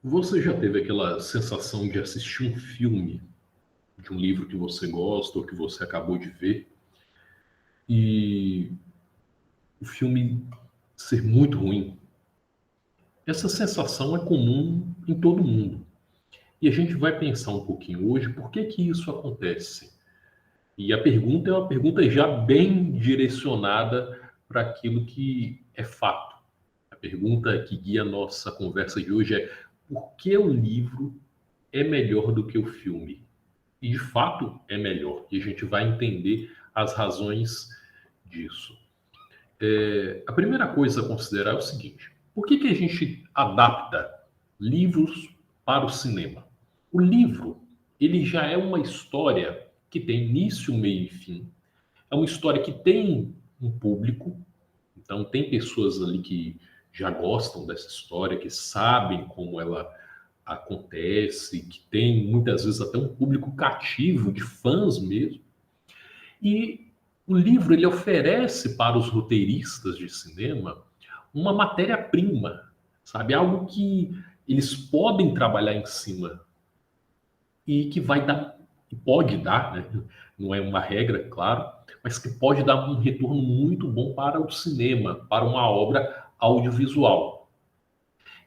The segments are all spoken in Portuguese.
Você já teve aquela sensação de assistir um filme, de um livro que você gosta ou que você acabou de ver, e o filme ser muito ruim? Essa sensação é comum em todo mundo. E a gente vai pensar um pouquinho hoje por que que isso acontece. E a pergunta é uma pergunta já bem direcionada para aquilo que é fato. A pergunta que guia a nossa conversa de hoje é: por que o livro é melhor do que o filme? E de fato é melhor. E a gente vai entender as razões disso. A primeira coisa a considerar é o seguinte: por que que a gente adapta livros para o cinema? O livro, ele já é uma história que tem início, meio e fim. É uma história que tem um público, então tem pessoas ali que já gostam dessa história, que sabem como ela acontece, que tem muitas vezes até um público cativo de fãs mesmo. E o livro ele oferece para os roteiristas de cinema uma matéria-prima, sabe? Algo que eles podem trabalhar em cima e que vai dar, que pode dar, né? Não é uma regra, claro, mas que pode dar um retorno muito bom para o cinema, para uma obra audiovisual.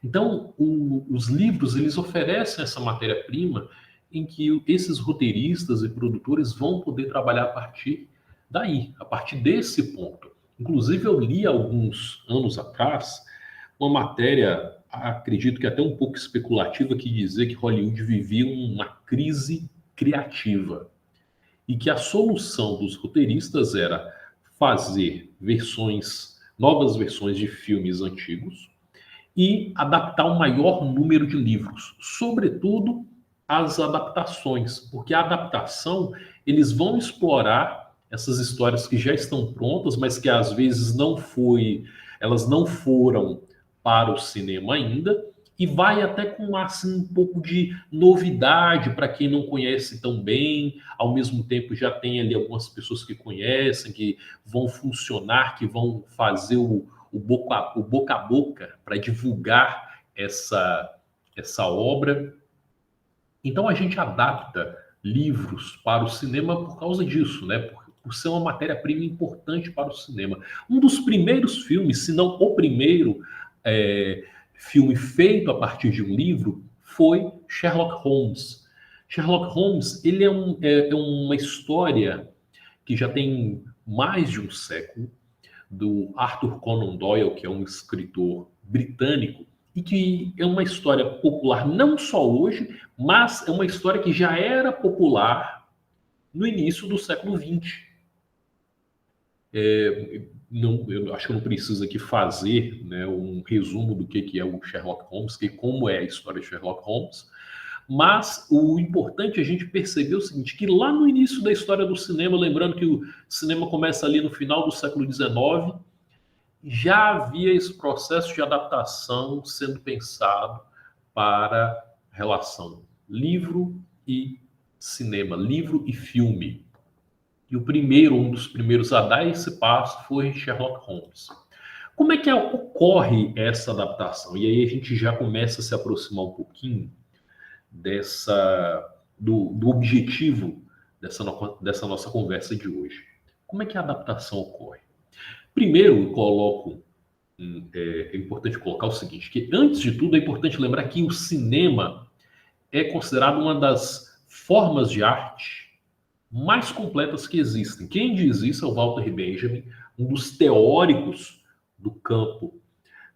Então, os livros eles oferecem essa matéria-prima em que esses roteiristas e produtores vão poder trabalhar a partir daí, a partir desse ponto. Inclusive, eu li alguns anos atrás uma matéria, acredito que até um pouco especulativa, que dizia que Hollywood vivia uma crise criativa e que a solução dos roteiristas era fazer novas versões de filmes antigos e adaptar o maior número de livros, sobretudo as adaptações, porque a adaptação eles vão explorar essas histórias que já estão prontas, mas que às vezes elas não foram para o cinema ainda, e vai até com assim, um pouco de novidade para quem não conhece tão bem, ao mesmo tempo já tem ali algumas pessoas que conhecem, que vão funcionar, que vão fazer o boca a boca para divulgar essa obra. Então a gente adapta livros para o cinema por causa disso, né? Por ser uma matéria-prima importante para o cinema. Um dos primeiros filmes, se não o primeiro filme feito a partir de um livro, foi Sherlock Holmes. Sherlock Holmes, ele é uma história que já tem mais de um século, do Arthur Conan Doyle, que é um escritor britânico, e que é uma história popular não só hoje, mas é uma história que já era popular no início do século XX. Eu acho que eu não preciso aqui fazer, né, um resumo do que é o Sherlock Holmes, como é a história de Sherlock Holmes, mas o importante é a gente perceber o seguinte, que lá no início da história do cinema, lembrando que o cinema começa ali no final do século XIX, já havia esse processo de adaptação sendo pensado para a relação livro e cinema, livro e filme. E um dos primeiros a dar esse passo foi Sherlock Holmes. Como é que ocorre essa adaptação? E aí a gente já começa a se aproximar um pouquinho do objetivo dessa nossa conversa de hoje. Como é que a adaptação ocorre? Primeiro, é importante colocar o seguinte, que antes de tudo é importante lembrar que o cinema é considerado uma das formas de arte mais completas que existem. Quem diz isso é o Walter Benjamin, um dos teóricos do campo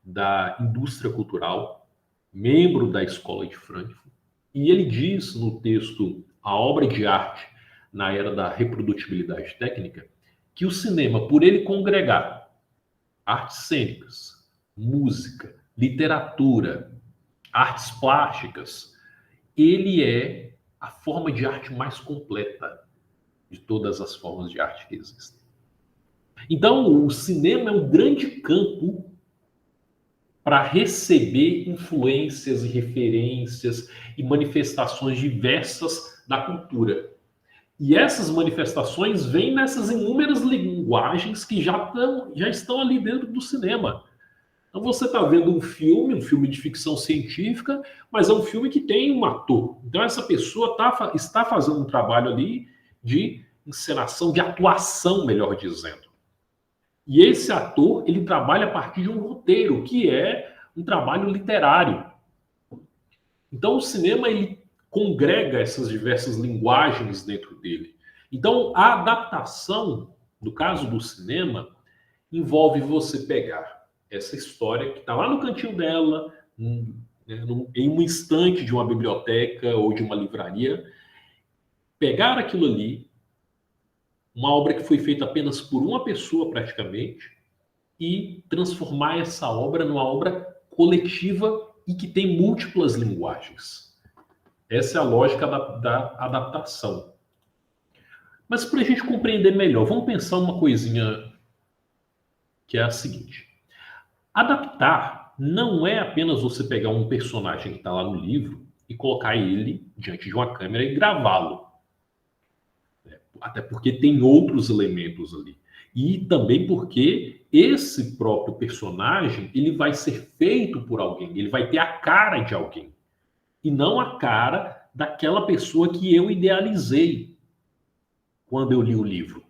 da indústria cultural, membro da Escola de Frankfurt, e ele diz no texto A Obra de Arte na Era da Reprodutibilidade Técnica, que o cinema, por ele congregar artes cênicas, música, literatura, artes plásticas, ele é a forma de arte mais completa de todas as formas de arte que existem. Então, o cinema é um grande campo para receber influências e referências e manifestações diversas da cultura. E essas manifestações vêm nessas inúmeras linguagens que já estão ali dentro do cinema. Então você está vendo um filme de ficção científica, mas é um filme que tem um ator. Então essa pessoa está fazendo um trabalho ali de encenação, de atuação, melhor dizendo. E esse ator, ele trabalha a partir de um roteiro, que é um trabalho literário. Então o cinema, ele congrega essas diversas linguagens dentro dele. Então a adaptação, no caso do cinema, envolve você pegar essa história que está lá no cantinho dela, em um instante de uma biblioteca ou de uma livraria, pegar aquilo ali, uma obra que foi feita apenas por uma pessoa praticamente, e transformar essa obra numa obra coletiva e que tem múltiplas linguagens. Essa é a lógica da adaptação. Mas para a gente compreender melhor, vamos pensar uma coisinha que é a seguinte. Adaptar não é apenas você pegar um personagem que está lá no livro e colocar ele diante de uma câmera e gravá-lo. Até porque tem outros elementos ali. E também porque esse próprio personagem, ele vai ser feito por alguém, ele vai ter a cara de alguém. E não a cara daquela pessoa que eu idealizei quando eu li o livro.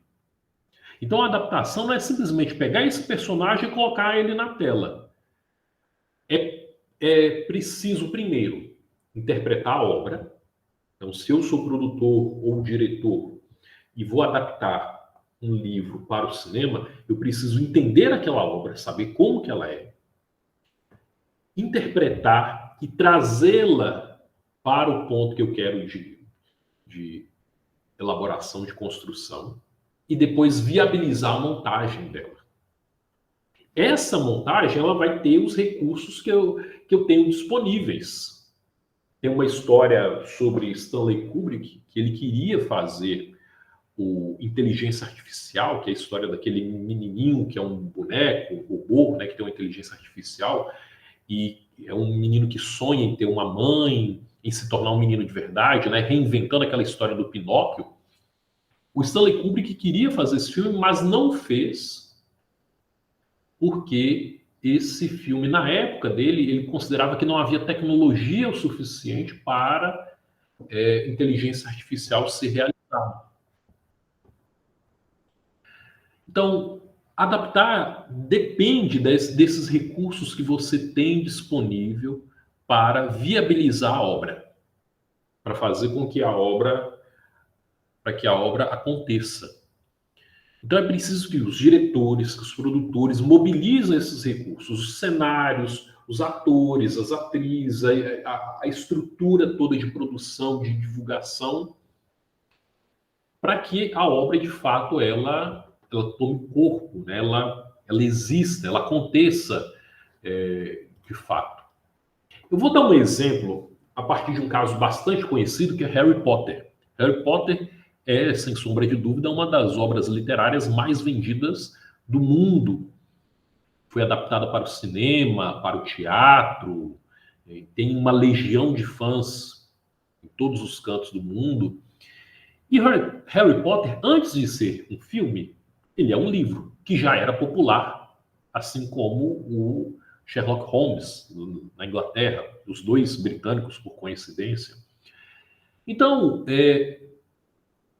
Então a adaptação não é simplesmente pegar esse personagem e colocar ele na tela. É preciso, primeiro, interpretar a obra. Então, se eu sou produtor ou diretor e vou adaptar um livro para o cinema, eu preciso entender aquela obra, saber como que ela é, interpretar e trazê-la para o ponto que eu quero de elaboração, de construção, e depois viabilizar a montagem dela. Essa montagem, ela vai ter os recursos que eu tenho disponíveis. Tem uma história sobre Stanley Kubrick, que ele queria fazer o Inteligência Artificial, que é a história daquele menininho que é um boneco, um robô, né, que tem uma inteligência artificial, e é um menino que sonha em ter uma mãe, em se tornar um menino de verdade, né, reinventando aquela história do Pinóquio. O Stanley Kubrick queria fazer esse filme, mas não fez, porque esse filme, na época dele, ele considerava que não havia tecnologia o suficiente para inteligência artificial ser realizada. Então, adaptar depende desses recursos que você tem disponível para viabilizar a obra, para fazer com que para que a obra aconteça. Então é preciso que os diretores, que os produtores mobilizem esses recursos, os cenários, os atores, as atrizes, a estrutura toda de produção, de divulgação, para que a obra, de fato, ela tome corpo, né? ela exista, ela aconteça de fato. Eu vou dar um exemplo a partir de um caso bastante conhecido, que é Harry Potter. Harry Potter é, sem sombra de dúvida, uma das obras literárias mais vendidas do mundo. Foi adaptada para o cinema, para o teatro, tem uma legião de fãs em todos os cantos do mundo. E Harry Potter, antes de ser um filme, ele é um livro que já era popular, assim como o Sherlock Holmes, na Inglaterra, os dois britânicos, por coincidência. Então,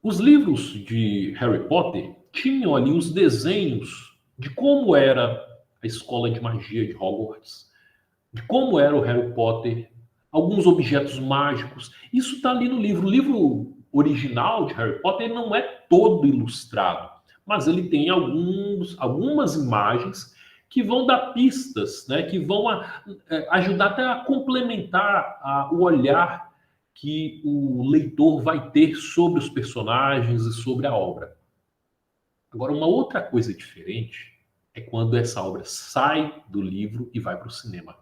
os livros de Harry Potter tinham ali os desenhos de como era a escola de magia de Hogwarts, de como era o Harry Potter, alguns objetos mágicos. Isso está ali no livro. O livro original de Harry Potter não é todo ilustrado, mas ele tem algumas imagens que vão dar pistas, né, que vão ajudar até a complementar o olhar que o leitor vai ter sobre os personagens e sobre a obra. Agora, uma outra coisa diferente é quando essa obra sai do livro e vai para o cinema.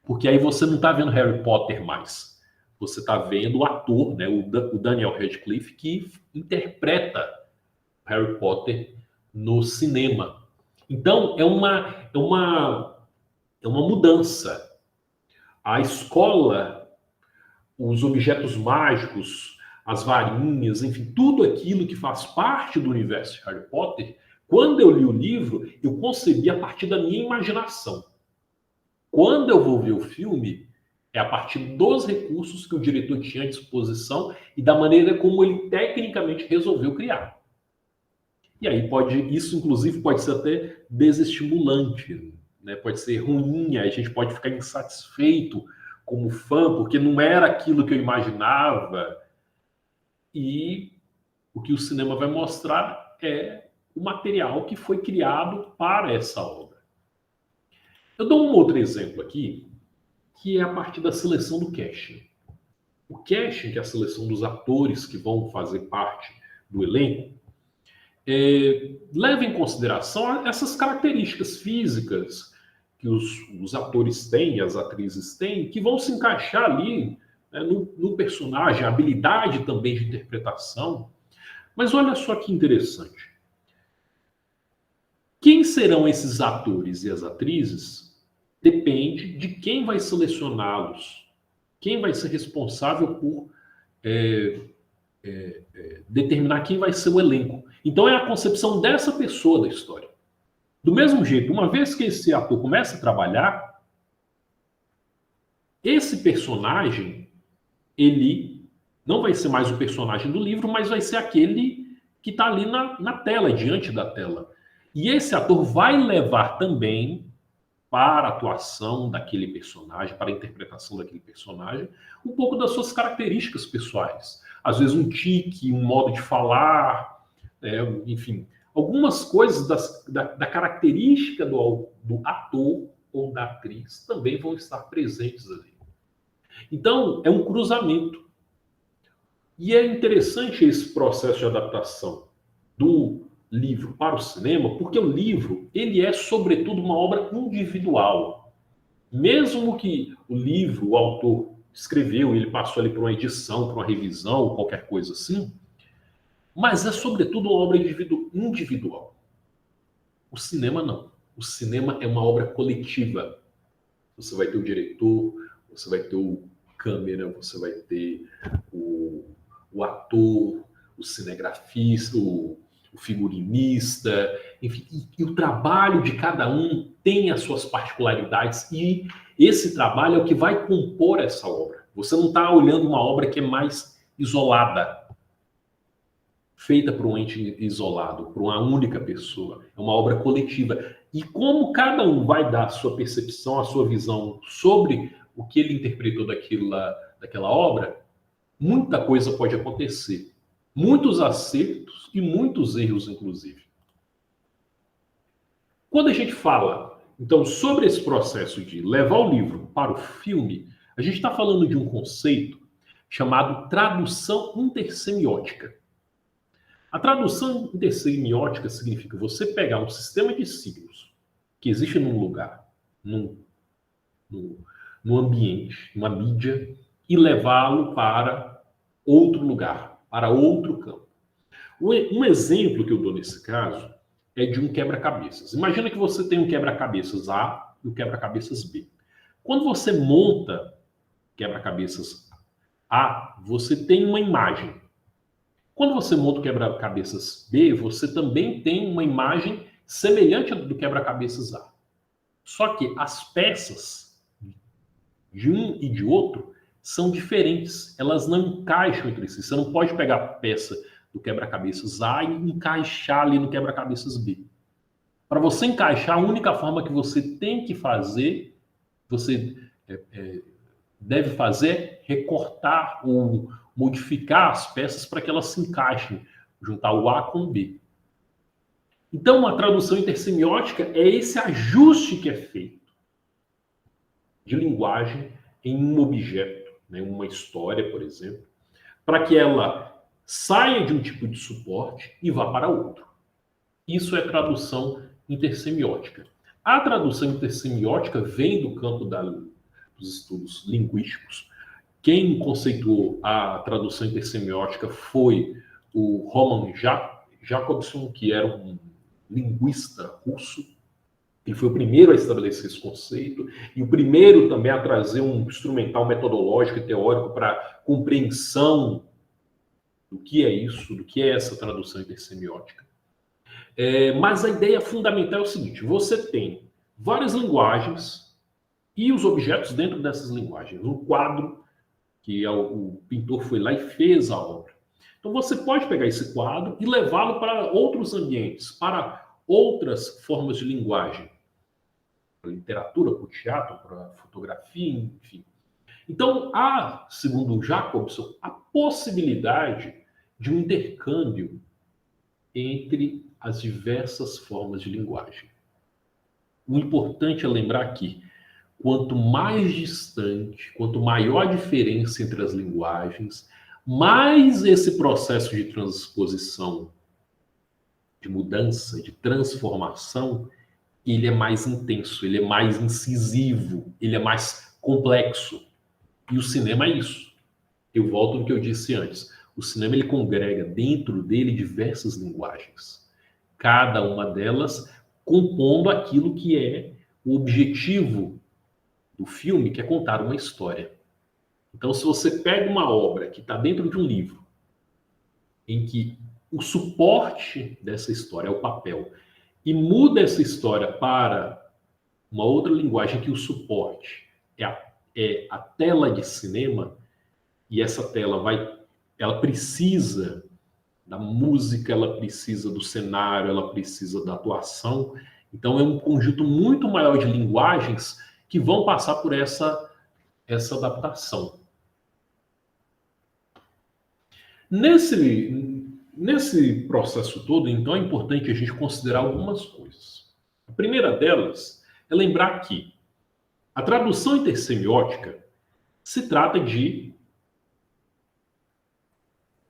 Porque aí você não está vendo Harry Potter mais. Você está vendo o ator, né, o Daniel Radcliffe, que interpreta Harry Potter no cinema. Então, é uma mudança. A escola, os objetos mágicos, as varinhas, enfim, tudo aquilo que faz parte do universo de Harry Potter, quando eu li o livro, eu concebi a partir da minha imaginação. Quando eu vou ver o filme, é a partir dos recursos que o diretor tinha à disposição e da maneira como ele tecnicamente resolveu criar. E aí isso inclusive pode ser até desestimulante, né? Pode ser ruim, a gente pode ficar insatisfeito como fã, porque não era aquilo que eu imaginava. E o que o cinema vai mostrar é o material que foi criado para essa obra. Eu dou um outro exemplo aqui, que é a partir da seleção do casting. O casting, que é a seleção dos atores que vão fazer parte do elenco, leva em consideração essas características físicas que os atores têm, as atrizes têm, que vão se encaixar ali, né, no personagem, a habilidade também de interpretação. Mas olha só que interessante. Quem serão esses atores e as atrizes depende de quem vai selecioná-los, quem vai ser responsável por determinar quem vai ser o elenco. Então é a concepção dessa pessoa da história. Do mesmo jeito, uma vez que esse ator começa a trabalhar, esse personagem, ele não vai ser mais o personagem do livro, mas vai ser aquele que está ali na tela, diante da tela. E esse ator vai levar também para a atuação daquele personagem, para a interpretação daquele personagem, um pouco das suas características pessoais. Às vezes um tique, um modo de falar, enfim, algumas coisas da característica do ator ou da atriz também vão estar presentes ali. Então, é um cruzamento. E é interessante esse processo de adaptação do livro para o cinema, porque o livro, ele é, sobretudo, uma obra individual. Mesmo que o livro, o autor escreveu, ele passou ali por uma edição, por uma revisão, qualquer coisa assim, mas é, sobretudo, uma obra individual. O cinema, não. O cinema é uma obra coletiva. Você vai ter o diretor, você vai ter o câmera, você vai ter o ator, o cinegrafista, o figurinista, enfim, e o trabalho de cada um tem as suas particularidades e esse trabalho é o que vai compor essa obra. Você não está olhando uma obra que é mais isolada, feita por um ente isolado, por uma única pessoa. É uma obra coletiva. E como cada um vai dar a sua percepção, a sua visão sobre o que ele interpretou daquela obra, muita coisa pode acontecer. Muitos acertos e muitos erros, inclusive. Quando a gente fala, então, sobre esse processo de levar o livro para o filme, a gente está falando de um conceito chamado tradução intersemiótica. A tradução intersemiótica significa você pegar um sistema de signos que existe num lugar, num ambiente, numa mídia, e levá-lo para outro lugar, para outro campo. Um exemplo que eu dou nesse caso é de um quebra-cabeças. Imagina que você tem um quebra-cabeças A e um quebra-cabeças B. Quando você monta quebra-cabeças A, você tem uma imagem. Quando você monta o quebra-cabeças B, você também tem uma imagem semelhante à do quebra-cabeças A. Só que as peças de um e de outro são diferentes. Elas não encaixam entre si. Você não pode pegar a peça do quebra-cabeças A e encaixar ali no quebra-cabeças B. Para você encaixar, a única forma que você tem que fazer, você deve fazer é recortar ou modificar as peças para que elas se encaixem, juntar o A com o B. Então, a tradução intersemiótica é esse ajuste que é feito de linguagem em um objeto, né, uma história, por exemplo, para que ela saia de um tipo de suporte e vá para outro. Isso é tradução intersemiótica. A tradução intersemiótica vem do campo dos estudos linguísticos. Quem conceituou a tradução intersemiótica foi o Roman Jakobson, que era um linguista russo. Ele foi o primeiro a estabelecer esse conceito e o primeiro também a trazer um instrumental metodológico e teórico para compreensão do que é isso, do que é essa tradução intersemiótica. Mas a ideia fundamental é o seguinte: você tem várias linguagens e os objetos dentro dessas linguagens. Um quadro que o pintor foi lá e fez a obra. Então você pode pegar esse quadro e levá-lo para outros ambientes, para outras formas de linguagem, para a literatura, para o teatro, para a fotografia, enfim. Então há, segundo Jacobson, a possibilidade de um intercâmbio entre as diversas formas de linguagem. O importante é lembrar que quanto mais distante, quanto maior a diferença entre as linguagens, mais esse processo de transposição, de mudança, de transformação, ele é mais intenso, ele é mais incisivo, ele é mais complexo. E o cinema é isso. Eu volto no que eu disse antes. O cinema ele congrega dentro dele diversas linguagens. Cada uma delas compondo aquilo que é o objetivo do filme, que é contar uma história. Então, se você pega uma obra que está dentro de um livro, em que o suporte dessa história é o papel, e muda essa história para uma outra linguagem que o suporte é a tela de cinema, e essa tela ela precisa da música, ela precisa do cenário, ela precisa da atuação. Então é um conjunto muito maior de linguagens que vão passar por essa adaptação. Nesse processo todo, então, é importante a gente considerar algumas coisas. A primeira delas é lembrar que a tradução intersemiótica se trata de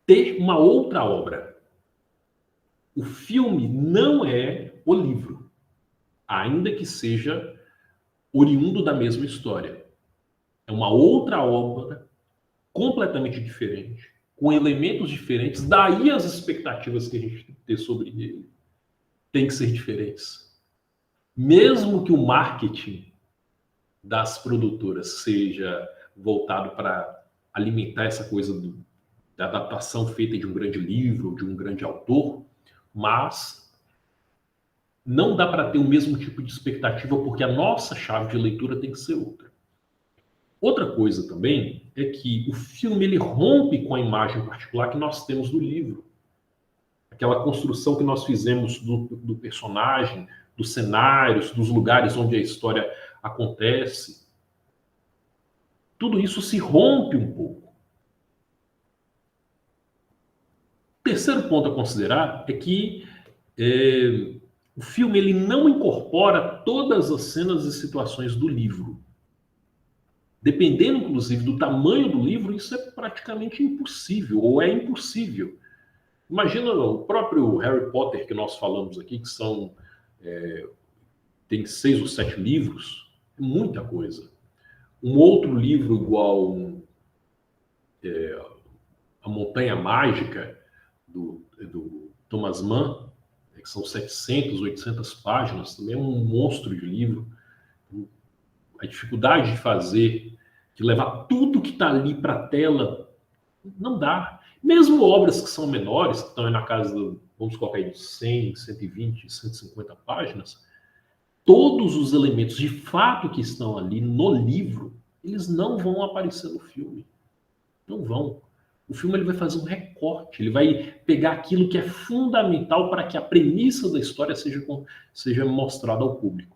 ter uma outra obra. O filme não é o livro, ainda que seja oriundo da mesma história. É uma outra obra completamente diferente, com elementos diferentes, daí as expectativas que a gente tem que ter sobre ele tem que ser diferentes. Mesmo que o marketing das produtoras seja voltado para alimentar essa coisa da adaptação feita de um grande livro, de um grande autor, mas não dá para ter o mesmo tipo de expectativa porque a nossa chave de leitura tem que ser outra. Outra coisa também é que o filme ele rompe com a imagem particular que nós temos do livro. Aquela construção que nós fizemos do personagem, dos cenários, dos lugares onde a história acontece. Tudo isso se rompe um pouco. O terceiro ponto a considerar é que o filme ele não incorpora todas as cenas e situações do livro. Dependendo, inclusive, do tamanho do livro, isso é praticamente impossível, ou é impossível. Imagina o próprio Harry Potter que nós falamos aqui, que tem 6 ou 7 livros, é muita coisa. Um outro livro igual A Montanha Mágica, do Thomas Mann, que são 700, 800 páginas, também é um monstro de livro. A dificuldade de fazer, de levar tudo que está ali para a tela, não dá. Mesmo obras que são menores, que estão na casa, vamos colocar aí, de 100, 120, 150 páginas, todos os elementos de fato que estão ali no livro, eles não vão aparecer no filme. Não vão. O filme ele vai fazer um recorte, ele vai pegar aquilo que é fundamental para que a premissa da história seja mostrada ao público.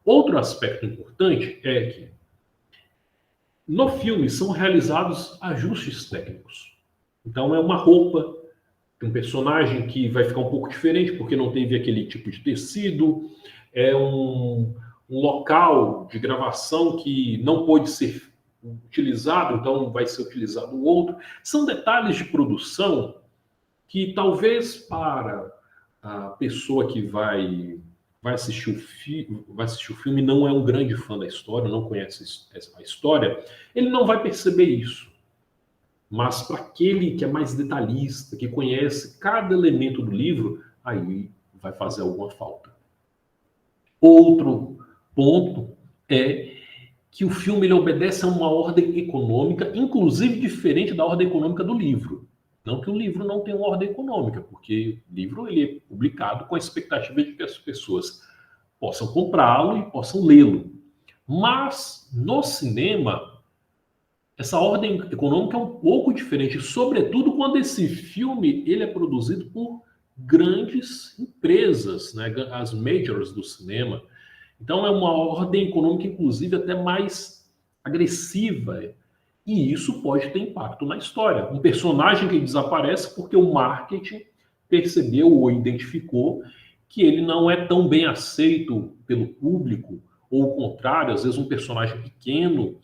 Outro aspecto importante é que no filme são realizados ajustes técnicos. Então é uma roupa, um personagem que vai ficar um pouco diferente porque não teve aquele tipo de tecido, é um local de gravação que não pôde ser utilizado, então vai ser utilizado outro. São detalhes de produção que talvez para a pessoa que vai assistir o filme não é um grande fã da história, não conhece a história, ele não vai perceber isso. Mas para aquele que é mais detalhista, que conhece cada elemento do livro, aí vai fazer alguma falta. Outro ponto é que o filme ele obedece a uma ordem econômica, inclusive diferente da ordem econômica do livro. Não que o livro não tenha uma ordem econômica, porque o livro ele é publicado com a expectativa de que as pessoas possam comprá-lo e possam lê-lo. Mas, no cinema, essa ordem econômica é um pouco diferente, sobretudo quando esse filme ele é produzido por grandes empresas, né, as majors do cinema. Então é uma ordem econômica, inclusive, até mais agressiva. E isso pode ter impacto na história. Um personagem que desaparece porque o marketing percebeu ou identificou que ele não é tão bem aceito pelo público, ou o contrário, às vezes um personagem pequeno,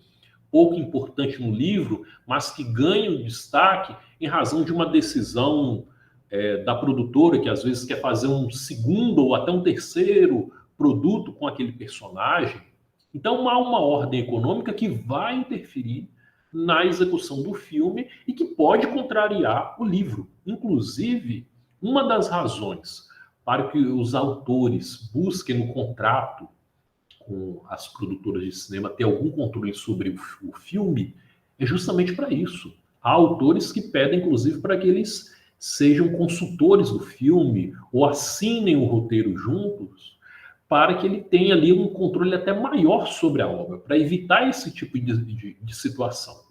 pouco importante no livro, mas que ganha um destaque em razão de uma decisão da produtora, que às vezes quer fazer um segundo ou até um terceiro produto com aquele personagem. Então há uma ordem econômica que vai interferir na execução do filme e que pode contrariar o livro. Inclusive, uma das razões para que os autores busquem no contrato com as produtoras de cinema ter algum controle sobre o filme é justamente para isso. Há autores que pedem, inclusive, para que eles sejam consultores do filme ou assinem o roteiro juntos, para que ele tenha ali um controle até maior sobre a obra, para evitar esse tipo de situação.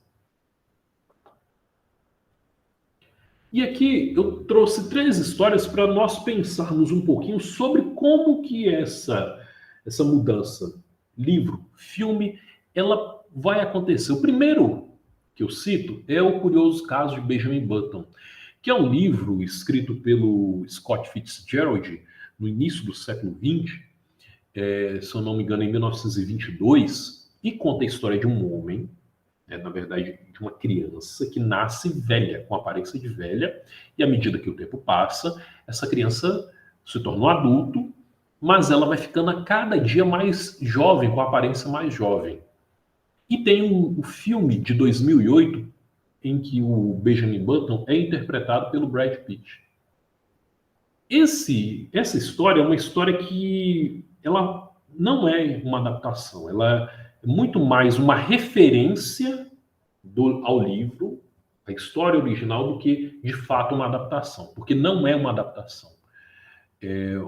E aqui eu trouxe 3 histórias para nós pensarmos um pouquinho sobre como que essa mudança, livro, filme, ela vai acontecer. O primeiro que eu cito é o curioso caso de Benjamin Button, que é um livro escrito pelo Scott Fitzgerald no início do século XX, se eu não me engano, em 1922, e conta a história de um homem, na verdade, de uma criança que nasce velha, com aparência de velha, e à medida que o tempo passa, essa criança se torna um adulto, mas ela vai ficando a cada dia mais jovem, com a aparência mais jovem. E tem um filme de 2008 em que o Benjamin Button é interpretado pelo Brad Pitt. Essa história é uma história que ela não é uma adaptação, ela é muito mais uma referência ao livro, a história original, do que de fato uma adaptação, porque não é uma adaptação.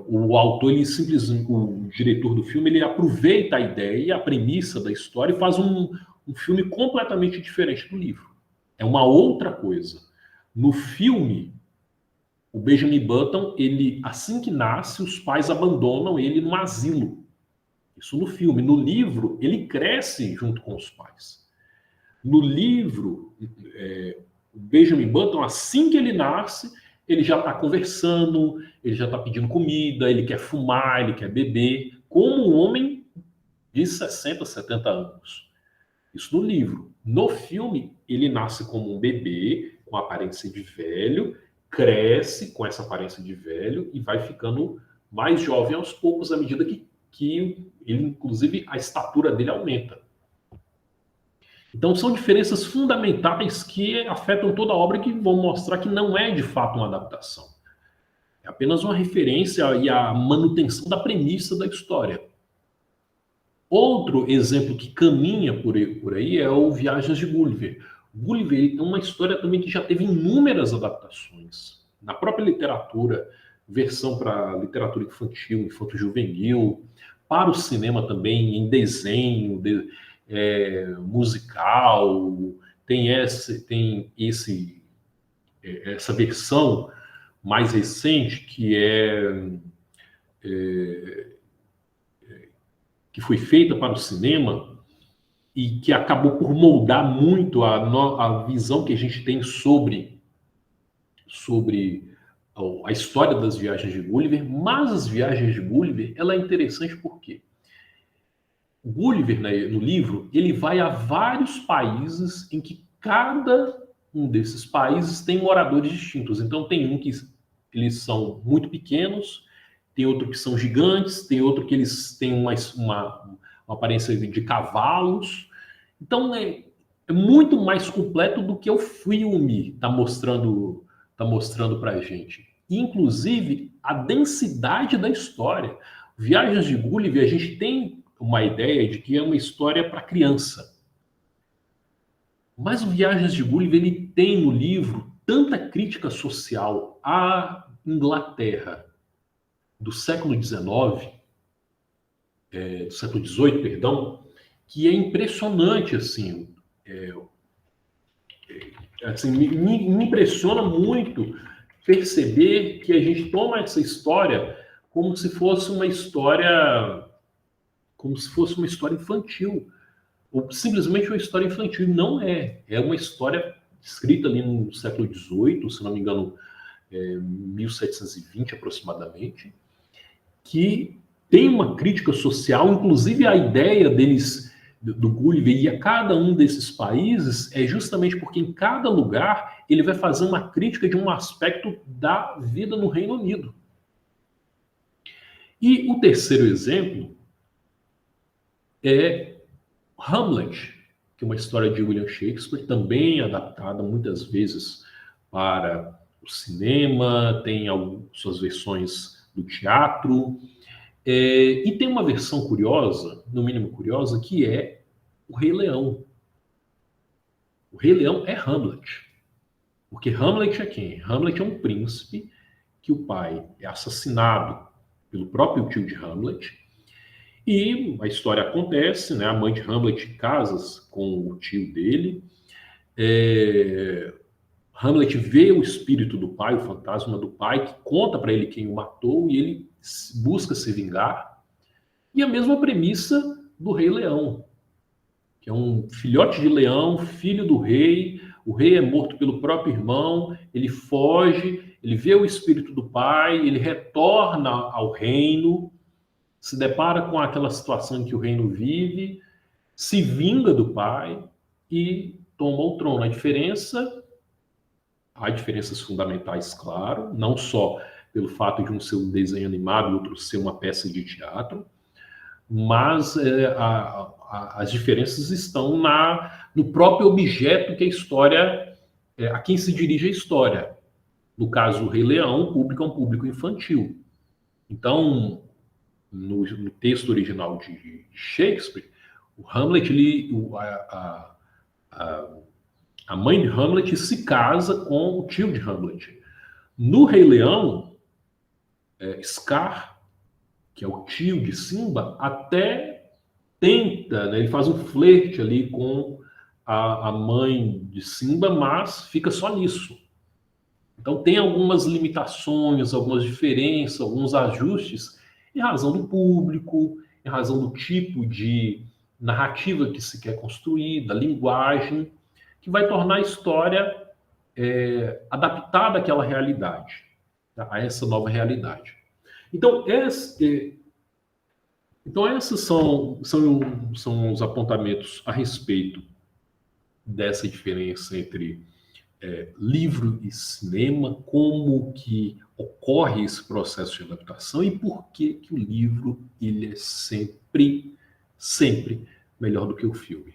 O autor, ele simplesmente, o diretor do filme, ele aproveita a ideia, a premissa da história e faz um filme completamente diferente do livro. É uma outra coisa. No filme, o Benjamin Button, ele, assim que nasce, os pais abandonam ele num asilo. Isso no filme. No livro, ele cresce junto com os pais. No livro, o Benjamin Button, assim que ele nasce, ele já está conversando, ele já está pedindo comida, ele quer fumar, ele quer beber, como um homem de 60, 70 anos. Isso no livro. No filme, ele nasce como um bebê, com aparência de velho, cresce com essa aparência de velho e vai ficando mais jovem aos poucos, à medida que ele, inclusive, a estatura dele aumenta. Então são diferenças fundamentais que afetam toda a obra, que vão mostrar que não é de fato uma adaptação. É apenas uma referência e a manutenção da premissa da história. Outro exemplo que caminha por aí é o Viagens de Gulliver. Gulliver é uma história também que já teve inúmeras adaptações. Na própria literatura, versão para literatura infantil, infanto-juvenil, para o cinema também, em desenho, musical, tem essa versão mais recente que foi feita para o cinema e que acabou por moldar muito a visão que a gente tem sobre a história das Viagens de Gulliver. Mas as Viagens de Gulliver, ela é interessante porque Gulliver, no livro, ele vai a vários países em que cada um desses países tem moradores distintos. Então tem um que eles são muito pequenos, tem outro que são gigantes, tem outro que eles têm uma aparência de cavalos. Então é muito mais completo do que o filme está mostrando para a gente. E, inclusive, a densidade da história. Viagens de Gulliver, a gente tem uma ideia de que é uma história para criança. Mas o Viagens de Gulliver, ele tem no livro tanta crítica social à Inglaterra do século XIX, do século XVIII, perdão, que é impressionante, assim, assim me impressiona muito perceber que a gente toma essa história como se fosse uma história, infantil, ou simplesmente uma história infantil. Não é. É uma história escrita ali no século XVIII, se não me engano, 1720 aproximadamente, que tem uma crítica social, inclusive a ideia deles, do Gulliver, e a cada um desses países, é justamente porque em cada lugar ele vai fazer uma crítica de um aspecto da vida no Reino Unido. E o terceiro exemplo é Hamlet, que é uma história de William Shakespeare, também adaptada muitas vezes para o cinema, tem suas versões do teatro. E tem uma versão curiosa, no mínimo curiosa, que é o Rei Leão. O Rei Leão é Hamlet. Porque Hamlet é quem? Hamlet é um príncipe que o pai é assassinado pelo próprio tio de Hamlet. E a história acontece, né? A mãe de Hamlet casa com o tio dele. Hamlet vê o espírito do pai, o fantasma do pai, que conta para ele quem o matou, e ele busca se vingar. E a mesma premissa do Rei Leão, que é um filhote de leão, filho do rei. O rei é morto pelo próprio irmão, ele foge, ele vê o espírito do pai, ele retorna ao reino, se depara com aquela situação em que o reino vive, se vinga do pai e toma o trono. Há diferenças fundamentais, claro, não só pelo fato de um ser um desenho animado e outro ser uma peça de teatro, mas as diferenças estão no próprio objeto que a história, a quem se dirige a história. No caso, o Rei Leão, o público é um público infantil. Então, no texto original de Shakespeare, o Hamlet, a mãe de Hamlet se casa com o tio de Hamlet. No Rei Leão, Scar, que é o tio de Simba, até tenta, né, ele faz um flerte ali com a mãe de Simba, mas fica só nisso. Então tem algumas limitações, algumas diferenças, alguns ajustes em razão do público, em razão do tipo de narrativa que se quer construir, da linguagem, que vai tornar a história adaptada àquela realidade, tá? A essa nova realidade. Então, esses são os apontamentos a respeito dessa diferença entre livro e cinema, como que ocorre esse processo de adaptação e por que o livro ele é sempre melhor do que o filme.